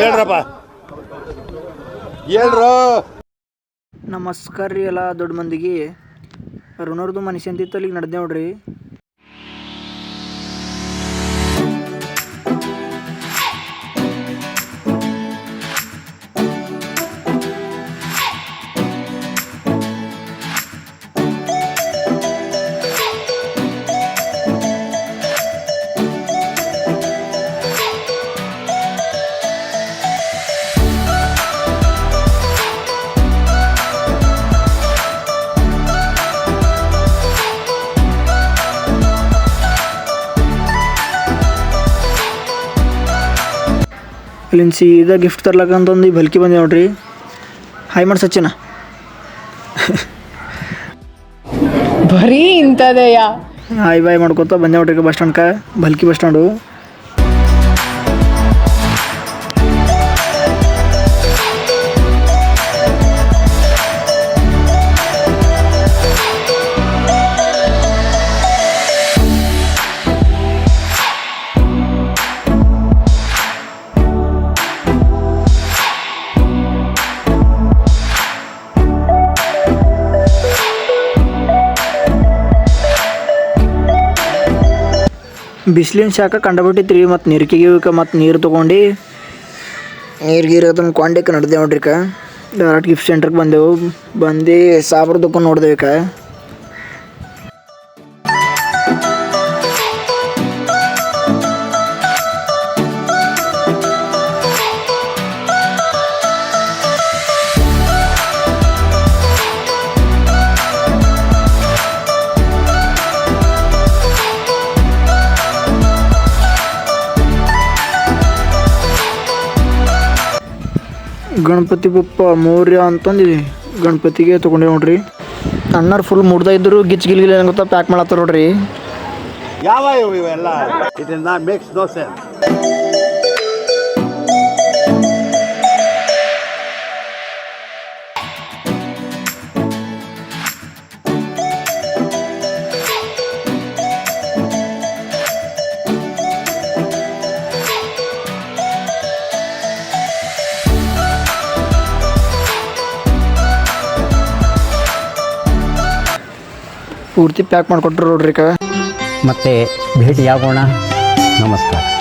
ಹೇಳ್ರಪ್ಪ ಹೇಳ್ರು. ನಮಸ್ಕಾರ ರೀ ಎಲ್ಲ ದೊಡ್ಡ ಮಂದಿಗೆ. ಋಣರ್ದು ಮನುಷ್ಯ ಅಂತಿತ್ತು ಅಲ್ಲಿಗೆ ನಡೆದೆ ನೋಡ್ರಿ. ಅಲ್ಲಿಂದ ಸೀದಾ ಗಿಫ್ಟ್ ತರ್ಲಕ್ಕಂತಂದು ಈ ಬಲ್ಕಿ ಬಂದೆ ನೋಡ್ರಿ. ಹಾಯ್ ಮಾಡಿ ಸಚಿನ. ಬರೀ ಇಂಥದೆಯ ಹಾಯ್ ಬಾಯ್ ಮಾಡ್ಕೊತ ಬಂದೆ ನೋಡ್ರಿ ಬಸ್ ಸ್ಟ್ಯಾಂಡ್ಕ. Balki bus stand. ಬಿಸಿಲಿನ ಶಾಖ ಕಂಡುಬಿಟ್ಟಿತ್ತು ರೀ. ಮತ್ತು ನೀರ್ಕಿಗೆ ಮತ್ತು ನೀರು ತೊಗೊಂಡು ನೀರು ಅದನ್ನು ಕೊಂಡಕ್ಕೆ ನಡೆದೆ ನೋಡ್ರಿ. ಡೈರೆಕ್ಟ್ ಗಿಫ್ಟ್ ಸೆಂಟ್ರಿಗೆ ಬಂದೆವು. ಬಂದು ಸಾಬ್ರ ದುಕಾನ್ ನೋಡ್ದೇವೆ. ಗಣಪತಿ ಬಪ್ಪ ಮೌರ್ಯ ಅಂತಂದು ಗಣಪತಿಗೆ ತೊಗೊಂಡೆ ನೋಡ್ರಿ. ಅಣ್ಣರು ಫುಲ್ ಮುಡ್ದ ಇದ್ರು ಗಿಚ್ ಗಿಲ್ಗಿಲ್ಲ ಗೊತ್ತಾ ಪ್ಯಾಕ್ ಮಾಡತ್ತಾರ ನೋಡ್ರಿ. ಯಾವ ಇವೆಲ್ಲ it is not makes no sense. ಪೂರ್ತಿ ಪ್ಯಾಕ್ ಮಾಡಿಕೊಟ್ರು ನೋಡ್ರಿ. ಮತ್ತೆ ಭೇಟಿಯಾಗೋಣ. ನಮಸ್ಕಾರ.